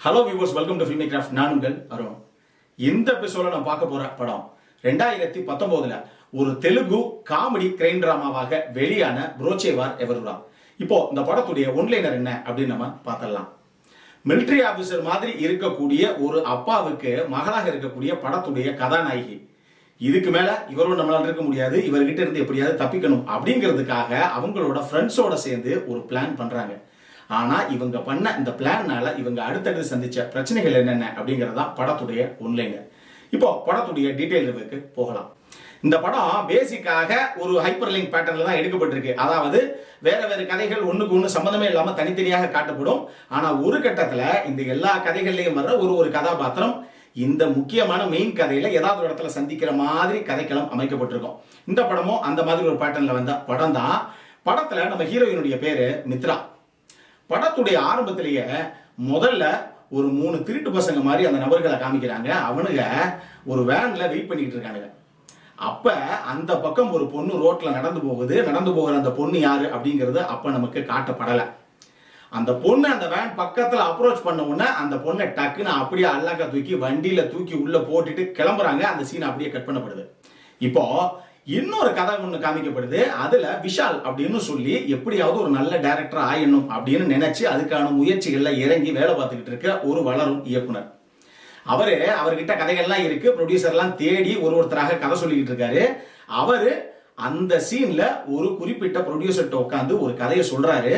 Hello viewers, welcome to filmi craft. நான் உங்கள் அருண். இந்த எபிசோட நான் பார்க்க போற படம் 2019 ஒரு தெலுங்கு காமெடி கிரைம் டிராமாவாக வெளியான புரோச்சேவார் எவருரா. இப்போ இந்த படத்துடைய ஒன்லைனர் என்ன அப்படின்னு நம்ம பார்த்தலாம். மிலிட்டரி ஆபீசர் மாதிரி இருக்கக்கூடிய ஒரு அப்பாவுக்கு மகளாக இருக்கக்கூடிய படத்துடைய கதாநாயகி. இதுக்கு மேல இவரோட நம்மளால இருக்க முடியாது, இவர்கிட்ட இருந்து எப்படியாவது தப்பிக்கணும் அப்படிங்கிறதுக்காக அவங்களோட ஃப்ரெண்ட்ஸோட சேர்ந்து ஒரு பிளான் பண்றாங்க. ஆனா இவங்க பண்ண இந்த பிளான்னால இவங்க அடுத்தடுத்து சந்திச்ச பிரச்சனைகள் என்னென்ன அப்படிங்கறதா படத்துடைய ஒன்லைனர். இப்போ படத்துடைய டீடைல் ரிவ்யூக்கு போகலாம். இந்த படம் பேசிக்காக ஒரு ஹைப்பர் லிங்க் பேட்டர்ன்ல தான் எடுக்கப்பட்டிருக்கு. அதாவது வேற வேற கதைகள் ஒண்ணுக்கு ஒண்ணு சம்பந்தமே இல்லாம தனித்தனியாக காட்டப்படும். ஆனா ஒரு கட்டத்துல இந்த எல்லா கதைகள்லயும் வர்ற ஒரு கதாபாத்திரம் இந்த முக்கியமான மெயின் கதையில ஏதாவது ஒரு இடத்துல சந்திக்கிற மாதிரி கதைக்களம் அமைக்கப்பட்டிருக்கும். இந்த படமும் அந்த மாதிரி ஒரு பேட்டர்ன்ல வந்த படம் தான். படத்துல நம்ம ஹீரோயினுடைய பேரு மித்ரா. படத்துடைய ஆரம்பத்திலேயே முதல்ல ஒரு 3 திருட்டு பசங்க மாதிரி அந்த நபர்களை காமிக்கிறாங்க. அவனுங்க ஒரு வேன்ல வெயிட் பண்ணிட்டு இருக்கானுங்க. அப்ப அந்த பக்கம் ஒரு பொண்ணு ரோட்ல நடந்து போகிற அந்த பொண்ணு யாரு அப்படிங்கிறது அப்ப நமக்கு காட்டப்படல. அந்த பொண்ணு அந்த வேன் பக்கத்துல அப்ரோச் பண்ண உடனே அந்த பொண்ணை டக்குன்னு அப்படியே அல்லாக்க தூக்கி வண்டியில தூக்கி உள்ள போட்டுட்டு கிளம்புறாங்க. அந்த சீன் அப்படியே கட் பண்ணப்படுது. இப்போ இன்னொரு கதை ஒண்ணு காமிக்கப்படுது. அதுல விஷால் அப்படின்னு சொல்லி எப்படியாவது ஒரு நல்ல டைரக்டர் ஆயிடணும் அப்படின்னு நினைச்சு அதுக்கான முயற்சிகள்ல இறங்கி வேலை பார்த்துக்கிட்டு இருக்க ஒரு வளரும் இயக்குனர். அவர்கிட்ட கதைகள்லாம் இருக்கு. ப்ரொடியூசர்லாம் தேடி ஒருத்தராக கதை சொல்லிக்கிட்டு இருக்காரு. அவரு அந்த சீன்ல ஒரு குறிப்பிட்ட ப்ரொடியூசர்கிட்ட உட்காந்து ஒரு கதையை சொல்றாரு.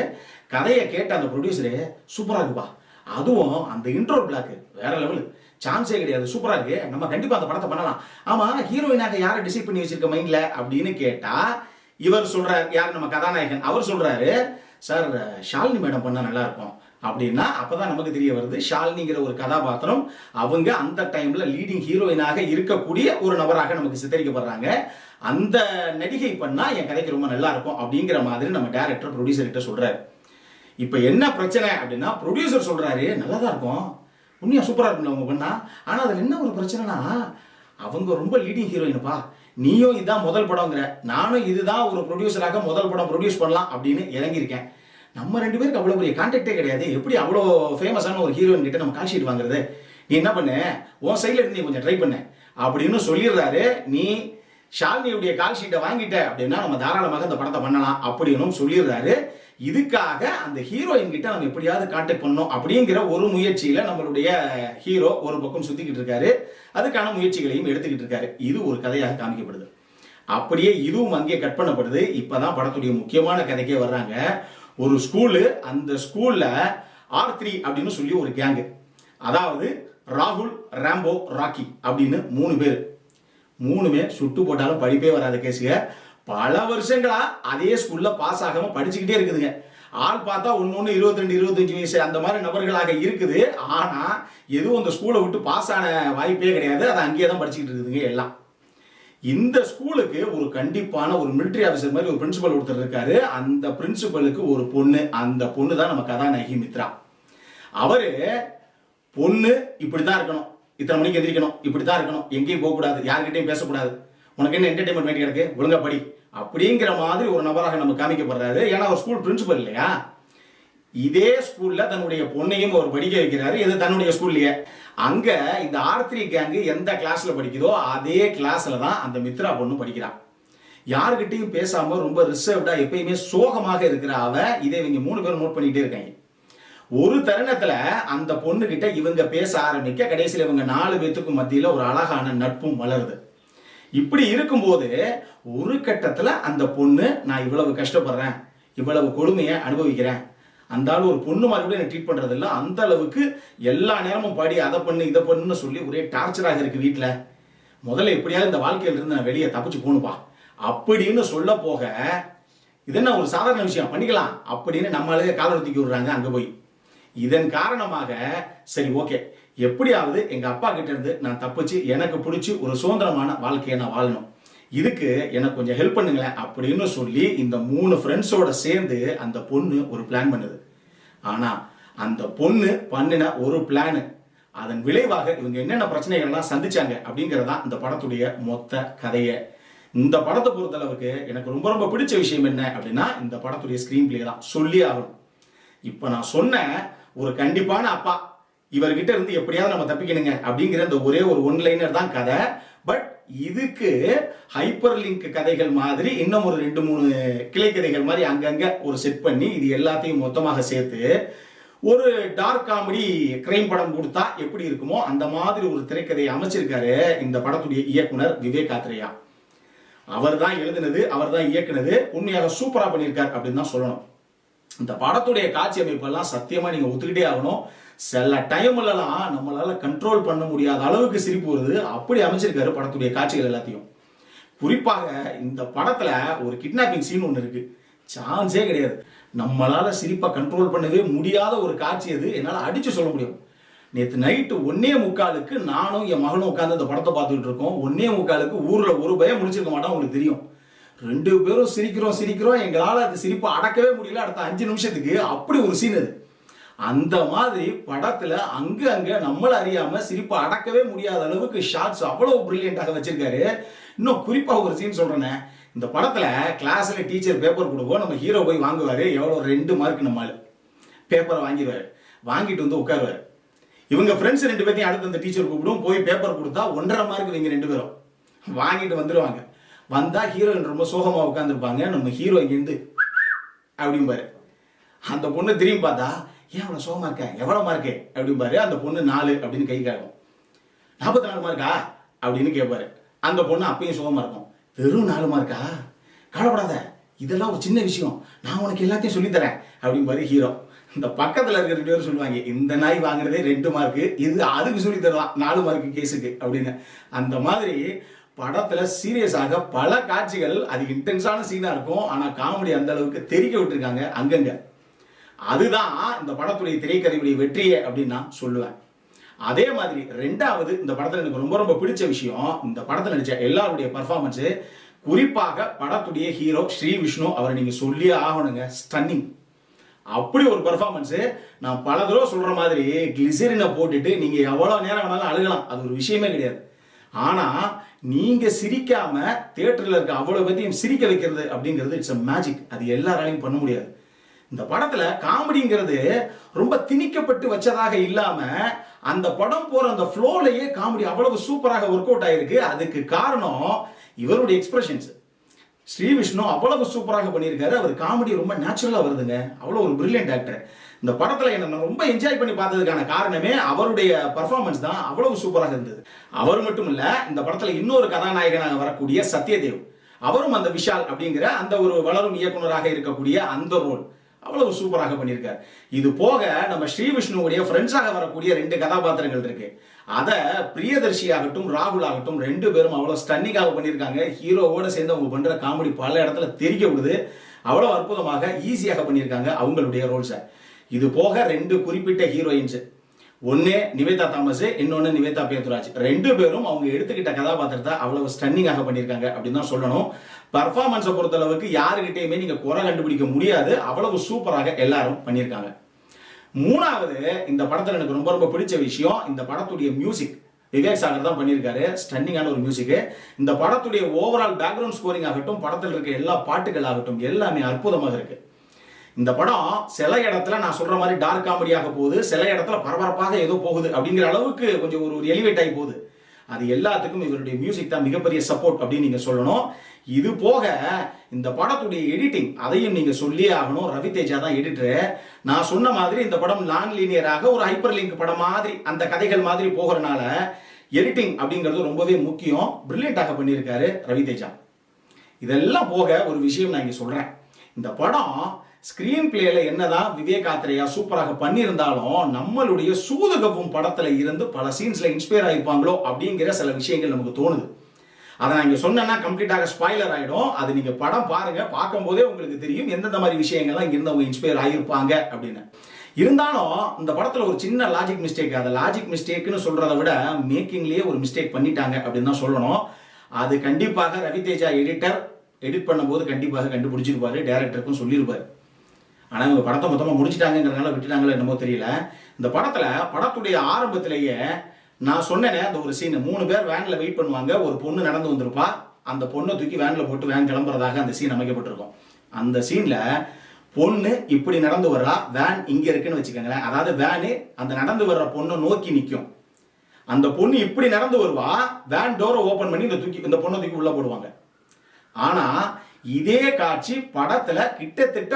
கதையை கேட்ட அந்த ப்ரொடியூசரு சூப்பரா இருக்குப்பா, அதுவும் அந்த இன்ட்ரோ பிளாக் வேற லெவலு, சான்ஸே கிடையாது, சூப்பரா இருக்கு, நம்ம கண்டிப்பா அந்த படத்தை பண்ணலாம். ஆமா, ஹீரோயினாக யாரை டிசைட் பண்ணி வச்சிருக்க மைண்ட்ல அப்படின்னு கேட்டா இவர் சொல்றாரு, யார் நம்ம கதாநாயகன், அவர் சொல்றாரு, சார் ஷாலினி மேடம் பண்ணா நல்லா இருக்கும் அப்படின்னா. அப்பதான் நமக்கு தெரிய வருது ஷாலினிங்கிற ஒரு கதாபாத்திரம் அவங்க அந்த டைம்ல லீடிங் ஹீரோயினாக இருக்கக்கூடிய ஒரு நபராக நமக்கு சித்தரிக்கப்படுறாங்க. அந்த நடிகை பண்ணா என் கதைக்கு ரொம்ப நல்லா இருக்கும் அப்படிங்கிற மாதிரி நம்ம டைரக்டர் ப்ரொடியூசர் கிட்ட சொல்றாரு. இப்ப என்ன பிரச்சனை அப்படின்னா, ப்ரொடியூசர் சொல்றாரு நல்லாதான் இருக்கும், உண்மையா சூப்பரா இருக்கும்ல அவங்க பண்ணா. ஆனா அதுல என்ன ஒரு பிரச்சனைனா, அவங்க ரொம்ப லீடிங் ஹீரோயின்ப்பா, நீயும் இதான் முதல் படம்ங்கிற, நானும் இதுதான் ஒரு ப்ரொடியூசராக முதல் படம் ப்ரொடியூஸ் பண்ணலாம் அப்படின்னு இறங்கியிருக்கேன். நம்ம 2 பேருக்கு அவ்வளவு பெரிய கான்டாக்டே கிடையாது, எப்படி அவ்வளோ ஃபேமஸான ஒரு ஹீரோயின் கிட்ட நம்ம கால் ஷீட் வாங்குறது? நீ என்ன பண்ண, உன் சைட்ல இருந்து நீ கொஞ்சம் ட்ரை பண்ண அப்படின்னு சொல்லிடுறாரு. நீ ஷாலினியுடைய கால் ஷீட்டை வாங்கிட்ட அப்படின்னா நம்ம தாராளமாக அந்த படத்தை பண்ணலாம் அப்படின்னு சொல்லிடுறாரு. இதுக்காக அந்த ஹீரோயின் கிட்ட நம்ம எப்படியாவது கான்டாக்ட் பண்ணோம் அப்படிங்கிற ஒரு முயற்சியில நம்மளுடைய ஹீரோ ஒரு பக்கம் சுத்திக்கிட்டு இருக்காரு. அதுக்கான முயற்சிகளையும் எடுத்துக்கிட்டு இருக்காரு. இது ஒரு கதையாக காமிக்கப்படுது. அப்படியே இதுவும் அங்கே கட் பண்ணப்படுது. இப்பதான் படத்துடைய முக்கியமான கதைக்கே வர்றாங்க. ஒரு ஸ்கூலு, அந்த ஸ்கூல்ல R3 அப்படின்னு சொல்லி ஒரு கேங்கு, அதாவது ராகுல், ராம்போ, ராக்கி அப்படின்னு 3 பேர். 3மே சுட்டு போட்டாலும் படிப்பே வராத கேஸுங்க. பல வருஷங்களா அதே ஸ்கூல்ல பாஸ் ஆகாம படிச்சுக்கிட்டே இருக்குதுங்க. ஆள் பார்த்தா 1 22 25 வயசு அந்த மாதிரி நபர்களாக இருக்குது. ஆனா எதுவும் அந்த ஸ்கூலை விட்டு பாஸ் ஆன வாய்ப்பே கிடையாது. அதை அங்கேயே தான் படிச்சுக்கிட்டு இருக்குதுங்க எல்லாம். இந்த ஸ்கூலுக்கு ஒரு கண்டிப்பான ஒரு மிலிட்டரி ஆபீசர் மாதிரி ஒரு பிரின்சிபல் ஒருத்தர் இருக்காரு. அந்த பிரின்சிபலுக்கு ஒரு பொண்ணு, அந்த பொண்ணு தான் நம்ம கதாநாயகி மித்ரா. அவரு பொண்ணு இப்படிதான் இருக்கணும், இத்தனை மணிக்கு எந்திரிக்கணும், இப்படித்தான் இருக்கணும், எங்கேயும் போகக்கூடாது, யார்கிட்டையும் பேசக்கூடாது, உனக்கு என்ன என்டர்டைன்மெண்ட் வேண்டி கிடக்கு, ஒழுங்கா படி அப்படிங்கிற மாதிரி ஒரு நபராக நம்ம காமிக்கப்படுறாரு. ஏன்னா ஒரு ஸ்கூல் பிரின்சிபல் இல்லையா. இதே ஸ்கூல்ல தன்னுடைய பொண்ணையும் அவர் படிக்க வைக்கிறாரு. இது தன்னுடைய ஸ்கூல்லயே. அங்க இந்த R3 கேங்கு எந்த கிளாஸ்ல படிக்குதோ அதே கிளாஸ்ல தான் அந்த மித்ரா பொண்ணு படிக்கிறான். யாருகிட்டையும் பேசாம ரொம்ப ரிசர்வ்டா எப்பயுமே சோகமாக இருக்கிற அவ இதை இவங்க 3 பேரும் நோட் பண்ணிட்டே இருக்காங்க. ஒரு தருணத்துல அந்த பொண்ணு கிட்ட இவங்க பேச ஆரம்பிக்க கடைசியில் இவங்க 4 பேத்துக்கும் மத்தியில ஒரு அழகான நட்பும் வளருது. இப்படி இருக்கும்போது ஒரு கட்டத்துல அந்த பொண்ணு, நான் இவ்வளவு கஷ்டப்படுறேன், இவ்வளவு கொடுமையை அனுபவிக்கிறேன், அந்த ஆள் ஒரு பொண்ணு மாதிரி கூட என்ன ட்ரீட் பண்றது இல்லை, அந்த அளவுக்கு எல்லா நேரமும் பாடி அதை பண்ணு இதை பண்ணுன்னு சொல்லி ஒரே டார்ச்சராக இருக்கு வீட்டுல, முதல்ல எப்படியாவது இந்த வாழ்க்கையில இருந்து நான் வெளியே தப்பிச்சு போகணுப்பா அப்படின்னு சொல்ல போக, இது என்ன ஒரு சாதாரண விஷயம் பண்ணிக்கலாம் அப்படின்னு நம்மளுக்கு காலர் தூக்கி விடுறாங்க அங்க போய். இதன் காரணமாக சரி ஓகே, எப்படியாவது எங்க அப்பா கிட்ட இருந்து நான் தப்பிச்சு எனக்கு பிடிச்சி ஒரு சுதந்திரமான வாழ்க்கையை நான் வாழணும், இதுக்கு எனக்கு கொஞ்சம் ஹெல்ப் பண்ணுங்களேன் அப்படின்னு சொல்லி இந்த 3 ஃப்ரெண்ட்ஸோட சேர்ந்து அந்த பொண்ணு ஒரு பிளான் பண்ணுது. ஆனா அந்த பொண்ணு பண்ணின ஒரு பிளான், அதன் விளைவாக இவங்க என்னென்ன பிரச்சனைகள்லாம் சந்திச்சாங்க அப்படிங்கறதா இந்த படத்துடைய மொத்த கதையை. இந்த படத்தை பொறுத்தளவுக்கு எனக்கு ரொம்ப ரொம்ப பிடிச்ச விஷயம் என்ன அப்படின்னா, இந்த படத்துடைய ஸ்கிரீன் பிளே தான் சொல்லி ஆகணும். இப்ப நான் சொன்ன ஒரு கண்டிப்பான அப்பா இவர்கிட்ட இருந்து எப்படியாவது நம்ம தப்பிக்கணுங்க அப்படிங்கிற அந்த ஒரே ஒரு ஒன் லைனர் தான் கதை. பட் இதுக்கு ஹைப்பர் லிங்க் கதைகள் மாதிரி இன்னும் ஒரு 2-3 கிளை கதைகள் மாதிரி அங்கங்க ஒரு செட் பண்ணி இது எல்லாத்தையும் மொத்தமாக சேர்த்து ஒரு டார்க் காமெடி கிரைம் படம் கொடுத்தா எப்படி இருக்குமோ அந்த மாதிரி ஒரு திரைக்கதையை அமைச்சிருக்காரு இந்த படத்துடைய இயக்குனர் விவேக் ஆத்ரேயா. அவர் தான் எழுதினது, அவர் தான் இயக்குனது. உண்மையாக சூப்பரா பண்ணியிருக்கார் அப்படின்னு தான் சொல்லணும். இந்த படத்துடைய காட்சி அமைப்பெல்லாம் சத்தியமா நீங்க ஒத்துக்கிட்டே ஆகணும். சில டைம்லலாம் நம்மளால கண்ட்ரோல் பண்ண முடியாத அளவுக்கு சிரிப்பு வருது. அப்படி அமைச்சிருக்காரு படத்துடைய காட்சிகள் எல்லாத்தையும். குறிப்பாக இந்த படத்துல ஒரு கிட்னாப்பிங் சீன் ஒன்று இருக்கு, சான்ஸே கிடையாது. நம்மளால சிரிப்பை கண்ட்ரோல் பண்ணவே முடியாத ஒரு காட்சி அது. என்னால் அடிச்சு சொல்ல முடியும். நேற்று நைட்டு 1:45க்கு நானும் என் மகனும் உட்காந்து இந்த படத்தை பார்த்துக்கிட்டு இருக்கோம். 1:45க்கு ஊர்ல ஒரு பயம் முடிச்சிருக்க மாட்டோம், உங்களுக்கு தெரியும். 2 பேரும் சிரிக்கிறோம். எங்களால் அது சிரிப்பை அடக்கவே முடியல. அடுத்த 5 நிமிஷத்துக்கு அப்படி ஒரு சீன் அது. அந்த மாதிரி படத்துல அங்க நம்மள அறியாம சிரிப்பை அடக்கவே முடியாத அளவுக்கு ஷார்ட்ஸ் அவ்வளவு பிரில்லியண்டாக வச்சிருக்காரு. இன்னும் குறிப்பா ஒரு சீன் சொல்றேனே, இந்த படத்துல கிளாஸ்ல டீச்சர் பேப்பர் கொடுப்போம், நம்ம ஹீரோ போய் வாங்குவாரு. எவ்வளவு 2 மார்க் நம்மால் பேப்பரை வாங்கிடுவாரு. வாங்கிட்டு வந்து உட்காருவாரு. இவங்க ஃப்ரெண்ட்ஸ் 2 பேர்த்தையும் அடுத்து அந்த டீச்சர் கூப்பிடும். போய் பேப்பர் கொடுத்தா 1.5 மார்க் இவங்க 2 பேரும் வாங்கிட்டு வந்துருவாங்க. வந்தா ஹீரோயின் ரொம்ப சோகமா உட்காந்துருப்பாங்க. நம்ம ஹீரோ இங்கிருந்து அப்படிம்பாரு. அந்த பொண்ணு திரும்பி பார்த்தா, ஏன் அவ்வளவு சோகமா இருக்க, எவ்வளவு மார்க்கு அப்படிம்பாரு. அந்த பொண்ணு 4 அப்படின்னு கை காட்டும். 44 மார்க்கா அப்படின்னு கேட்பாரு. அந்த பொண்ணு அப்பயும் சோகமா இருக்கும். வெறும் 4 மார்க்கா, கவலைப்படாத, இதெல்லாம் ஒரு சின்ன விஷயம், நான் உனக்கு எல்லாத்தையும் சொல்லித்தரேன் அப்படிம்பாரு ஹீரோ. இந்த பக்கத்துல இருக்கிற 2 பேரும் சொல்லுவாங்க, இந்த நாய் வாங்குறதே 2 மார்க்கு, இது அதுக்கு சொல்லி தரலாம் 4 மார்க்கு கேஸுக்கு அப்படின்னு. அந்த மாதிரி படத்துல சீரியஸாக பல காட்சிகள், அது இன்டென்ஸான சீனா இருக்கும். ஆனா காமெடி அந்த அளவுக்கு தெரிக்க விட்டுருக்காங்க அங்கங்க. அதுதான் இந்த படத்துடைய திரைக்கதையுடைய வெற்றியே அப்படின்னு நான் சொல்லுவேன். அதே மாதிரி 2வது இந்த படத்துல எனக்கு ரொம்ப ரொம்ப பிடிச்ச விஷயம், இந்த படத்துல நடிச்ச எல்லாருடைய பர்ஃபார்மன்ஸ். குறிப்பாக படத்துடைய ஹீரோ ஸ்ரீ விஷ்ணு, அவரை நீங்க சொல்லியே ஆகணுங்க. ஸ்டன்னிங். அப்படி ஒரு பர்ஃபார்மன்ஸ். நான் பல தடவை சொல்ற மாதிரி கிளிசரினை போட்டுட்டு நீங்க எவ்வளவு நேரம் வேணாலும் அழுகலாம், அது ஒரு விஷயமே கிடையாது. ஆனா நீங்க சிரிக்காம தியேட்டர்ல இருக்க அவ்வளவு பத்தியும் சிரிக்க வைக்கிறது அப்படிங்கிறது இட்ஸ் a மேஜிக். அது எல்லாராலையும் பண்ண முடியாது. இந்த படத்துல காமெடிங்கிறது ரொம்ப திணிக்கப்பட்டு வச்சதாக இல்லாம அந்த படம் போற அந்த ஃப்ளோலயே காமெடி அவ்வளவு சூப்பராக ஒர்க் அவுட் ஆயிருக்கு. அதுக்கு காரணம் இவருடைய எக்ஸ்பிரஷன்ஸ். ஸ்ரீ விஷ்ணு அவ்வளவு சூப்பராக பண்ணியிருக்காரு. அவர் காமெடி ரொம்ப நேச்சுரலா வருதுங்க. அவ்வளவு ஒரு பிரில்லியன்ட் ஆக்டர். இந்த படத்துல என்ன ரொம்ப என்ஜாய் பண்ணி பார்த்ததுக்கான காரணமே அவருடைய பர்ஃபார்மன்ஸ் தான். அவ்வளவு சூப்பராக இருந்தது. அவர் மட்டும் இல்ல, இந்த படத்துல இன்னொரு கதாநாயகனாக வரக்கூடிய சத்யதேவ், அவரும் அந்த விஷால் அப்படிங்கிற அந்த ஒரு வளரும் இயக்குனராக இருக்கக்கூடிய அந்த ரோல் அவ்வளவு சூப்பராக பண்ணியிருக்காரு. இது போக நம்ம ஸ்ரீ விஷ்ணுவுடைய ஃப்ரெண்ட்ஸாக வரக்கூடிய 2 கதாபாத்திரங்கள் இருக்கு. அத பிரியதர்ஷி ஆகட்டும் ராகுல் ஆகட்டும் 2 பேரும் அவ்வளவு ஸ்டன்னிங்காக பண்ணியிருக்காங்க. ஹீரோவோட சேர்ந்து அவங்க பண்ற காமெடி பல இடத்துல தெரிக்க விடுது. அவ்வளவு அற்புதமாக ஈஸியாக பண்ணியிருக்காங்க அவங்களுடைய ரோல்ஸை. இது போக 2 குறிப்பிட்ட ஹீரோயின்ஸ், ஒன்னு நிவேதா தாமஸ், இன்னொன்னு நிவேதா பேத்துராஜ். 2 பேரும் அவங்க எடுத்துக்கிட்ட கதாபாத்திரத்தை அவ்வளவு ஸ்டன்னிங்காக பண்ணியிருக்காங்க அப்படின்னு தான் சொல்லணும். பர்ஃபார்மன்ஸை பொறுத்தளவுக்கு யாருக்கிட்டையுமே நீங்க குறை கண்டுபிடிக்க முடியாது. அவ்வளவு சூப்பராக எல்லாரும் பண்ணியிருக்காங்க. 3வது இந்த படத்துல எனக்கு ரொம்ப ரொம்ப பிடிச்ச விஷயம், இந்த படத்துடைய மியூசிக். விவேக் சாகர் தான் பண்ணியிருக்காரு. ஸ்டன்னிங்கான ஒரு மியூசிக். இந்த படத்துடைய ஓவரால் பேக்ரவுண்ட் ஸ்கோரிங் ஆகட்டும், படத்தில் இருக்க எல்லா பாட்டுகள் ஆகட்டும், எல்லாமே அற்புதமாக இருக்கு. இந்த படம் சில இடத்துல நான் சொல்ற மாதிரி டார்க் காமெடியாக போகுது, சில இடத்துல பரபரப்பாக ஏதோ போகுது அப்படிங்கிற அளவுக்கு கொஞ்சம் ஒரு எலிவேட் ஆகி போகுது. அது எல்லாத்துக்கும் இவருடைய மியூசிக் தான் மிகப்பெரிய சப்போர்ட் அப்படின்னு நீங்க சொல்லணும். இது போக இந்த படத்துடைய எடிட்டிங், அதையும் நீங்க சொல்லியே ஆகணும். ரவி தேஜா தான் எடிட்டர். நான் சொன்ன மாதிரி இந்த படம் நான் லீனியராக ஒரு ஹைப்பர் லிங்க் படம் மாதிரி அந்த கதைகள் மாதிரி போகிறனால எடிட்டிங் அப்படிங்கிறது ரொம்பவே முக்கியம். பிரில்லியண்டாக பண்ணியிருக்காரு ரவி தேஜா. இதெல்லாம் போக ஒரு விஷயம் நான் இங்க சொல்றேன். இந்த படம் ஸ்கிரீன் பிளேல என்னதான் விவேக் ஆத்ரேயா சூப்பராக பண்ணியிருந்தாலும் நம்மளுடைய சூதுகவும் படத்துல இருந்து பல சீன்ஸ்ல இன்ஸ்பயர் ஆயிருப்பாங்களோ அப்படிங்கிற சில விஷயங்கள் நமக்கு தோணுது. அதை நான் இங்க சொன்னேன்னா கம்ப்ளீட்டாக ஸ்பாய்லர் ஆயிடும். அது நீங்க படம் பாருங்க, பார்க்கும் போதே உங்களுக்கு தெரியும் எந்தெந்த மாதிரி விஷயங்கள்லாம் இங்க இருந்து அவங்க இன்ஸ்பயர் ஆகியிருப்பாங்க அப்படின்னு. இருந்தாலும் இந்த படத்துல ஒரு சின்ன லாஜிக் மிஸ்டேக், அதை லாஜிக் மிஸ்டேக்னு சொல்றதை விட மேக்கிங்லயே ஒரு மிஸ்டேக் பண்ணிட்டாங்க அப்படின்னு தான் சொல்லணும். அது கண்டிப்பாக ரவி தேஜா எடிட்டர் எடிட் பண்ணும்போது கண்டிப்பாக கண்டுபிடிச்சிருப்பாரு, டைரக்டருக்கும் சொல்லியிருப்பாரு. ஆனா இவங்க படத்தை மொத்தமா முடிச்சிட்டாங்கிறதுனால விட்டுட்டாங்களோ என்னமோ தெரியல. இந்த படத்துல படத்துடைய ஆரம்பத்திலேயே நான் சொன்னேனே அந்த ஒரு சீன், 3 பேர் வேன்ல வெயிட் பண்ணுவாங்க, ஒரு பொண்ணு நடந்து வந்திருப்பா, அந்த பொண்ணை தூக்கி வேன்ல போட்டு வேன் கிளம்புறதாக அந்த சீன் அமைக்கப்பட்டிருக்கும். அந்த சீன்ல பொண்ணு இப்படி நடந்து வர்றா, வேன் இங்க இருக்குன்னு வச்சுக்கோங்களேன். அதாவது வேனு அந்த நடந்து வர்ற பொண்ணை நோக்கி நிற்கும். அந்த பொண்ணு இப்படி நடந்து வருவா, வேன் டோரை ஓபன் பண்ணி இந்த பொண்ணை தூக்கி உள்ள போடுவாங்க. ஆனா இதே காட்சி படத்துல கிட்டத்தட்ட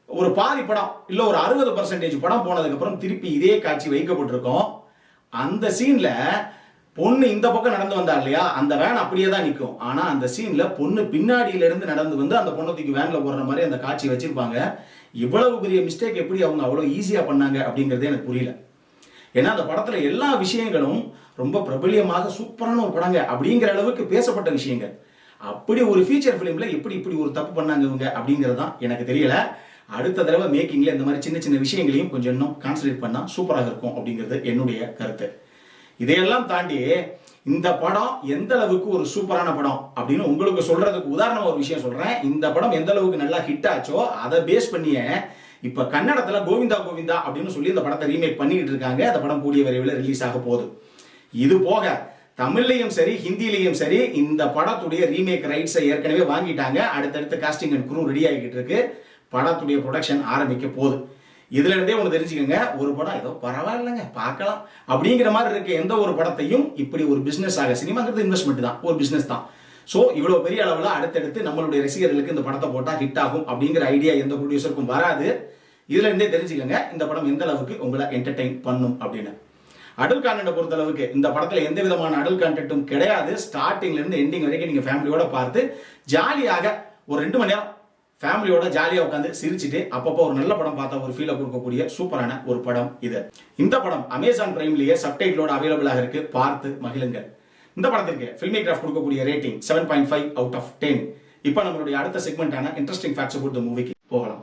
ஒரு பாதி படம் இல்ல ஒரு 60% படம் போனதுக்கு அப்புறம் திருப்பி இதே காட்சி வைக்கப்பட்டிருக்கும். அந்த சீன்ல பொண்ணு இந்த பக்கம் நடந்து வந்தா இல்லையா, அந்த வேன் அப்படியே தான் நிற்கும். ஆனா அந்த சீன்ல பொண்ணு பின்னாடியில இருந்து நடந்து வந்து அந்த பொண்ணை தூக்கி வேன்ல போடுற மாதிரி அந்த காட்சி வச்சிருப்பாங்க. இவ்வளவு பெரிய மிஸ்டேக் எப்படி அவங்க அவ்வளவு ஈஸியா பண்ணாங்க அப்படிங்கறதே எனக்கு புரியல. ஏன்னா அந்த படத்துல எல்லா விஷயங்களும் ரொம்ப பிரபல்யமாக சூப்பரான ஒரு படங்க அப்படிங்கிற அளவுக்கு பேசப்பட்ட விஷயங்கள். அப்படி ஒரு ஃபீச்சர் பிலிம்ல எப்படி இப்படி ஒரு தப்பு பண்ணாங்க இவங்க அப்படிங்கிறது தான் எனக்கு தெரியல. அடுத்த தடவை மேக்கிங்ல இந்த மாதிரி சின்ன சின்ன விஷயங்களையும் கொஞ்சம் இன்னும் கான்சன்ட்ரேட் பண்ணா சூப்பராக இருக்கும் அப்படிங்கிறது என்னுடைய கருத்து. இதையெல்லாம் தாண்டி இந்த படம் எந்த அளவுக்கு ஒரு சூப்பரான படம் அப்படின்னு உங்களுக்கு சொல்றதுக்கு உதாரணமா ஒரு விஷயம் சொல்றேன். இந்த படம் எந்த அளவுக்கு நல்லா ஹிட் ஆச்சோ அதை பேஸ் பண்ணியே இப்ப கன்னடத்துல கோவிந்தா கோவிந்தா அப்படின்னு சொல்லி இந்த படத்தை ரீமேக் பண்ணிட்டு இருக்காங்க. அந்த படம் கூடிய விரைவில் ரிலீஸ் ஆக போகுது. இது போக தமிழ்லையும் சரி ஹிந்திலையும் சரி இந்த படத்துடைய ரீமேக் ரைட்ஸை ஏற்கனவே வாங்கிட்டாங்க. அடுத்தடுத்து காஸ்டிங் அண்ட் குரூ ரெடி ஆகிட்டு இருக்கு. படத்துடைய ப்ரொடக்ஷன் ஆரம்பிக்க போகுது. இதுல இருந்தே ஒன்று தெரிஞ்சுக்கோங்க, ஒரு படம் ஏதோ பரவாயில்லைங்க பார்க்கலாம் அப்படிங்கிற மாதிரி இருக்க எந்த ஒரு படத்தையும் இப்படி ஒரு பிசினஸ் ஆக, சினிமாங்கிறது இன்வெஸ்ட்மெண்ட் தான், ஒரு பிசினஸ் தான். ஸோ இவ்வளவு பெரிய அளவில் அடுத்தடுத்து நம்மளுடைய ரசிகர்களுக்கு இந்த படத்தை போட்டா ஹிட் ஆகும் அப்படிங்கிற ஐடியா எந்த ப்ரொடியூசருக்கும் வராது. இதுல இருந்தே தெரிஞ்சுக்கோங்க இந்த படம் எந்த அளவுக்கு உங்களை என்டர்டெயின் பண்ணும் அப்படின்னு. அடல்ட் கான்டென்ட் பொறுத்த அளவுக்கு இந்த படத்துல எந்த விதமான அடல்ட் கான்டென்ட்டும் கிடையாது. ஸ்டார்டிங்ல இருந்து எண்டிங் வரைக்கும் நீங்க ஃபேமிலியோட பார்த்து ஜாலியாக ஒரு 2 மணி நேரம் ஃபேமிலியோட ஜாலியாக உட்காந்து சிரிச்சுட்டு அப்பப்போ ஒரு நல்ல படம் பார்த்தா ஒரு ஃபீலை கொடுக்கக்கூடிய சூப்பரான ஒரு படம் இது. இந்த படம் அமேசான் பிரைம்லயே சப்டைட்டிலோட அவைலபிளாக இருக்கு, பார்த்து மகிழுங்கள். இந்த படத்திற்கு ஃபில்மிகிராஃப் கொடுக்கக்கூடிய ரேட்டிங் 7.5 out of 10. இப்போ நம்மளுடைய அடுத்த செக்மெண்டான இன்ட்ரெஸ்டிங் ஃபேக்ட்ஸ் அபௌட் தி மூவிக்கு போகலாம்.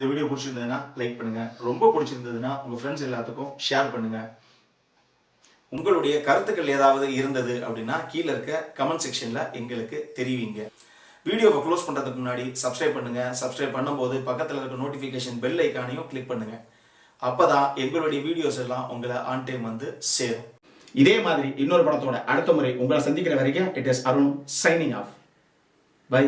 இந்த வீடியோ பிடிச்சிருந்ததுன்னா லைக் பண்ணுங்க, ரொம்ப பிடிச்சிருந்ததுன்னா உங்க ஃப்ரெண்ட்ஸ் எல்லாத்துக்கும் ஷேர் பண்ணுங்க. உங்களுடைய கருத்துக்கள் ஏதாவது இருந்தது அப்படின்னா கீழே இருக்க கமெண்ட் செக்ஷன்ல எங்களுக்கு தெரிவிங்க. வீடியோவை க்ளோஸ் பண்றதுக்கு முன்னாடி சப்ஸ்கிரைப் பண்ணுங்க. சப்ஸ்கிரைப் பண்ணும்போது பக்கத்தில் இருக்க நோட்டிபிகேஷன் பெல் ஐக்கானையும் கிளிக் பண்ணுங்க. அப்பதான் எங்களுடைய வீடியோஸ் எல்லாம் உங்களை ஆன் டைம் வந்து சேரும். இதே மாதிரி இன்னொரு படத்தோட அடுத்த முறை உங்களை சந்திக்கிற வரைக்கும் it is Arun signing off. By.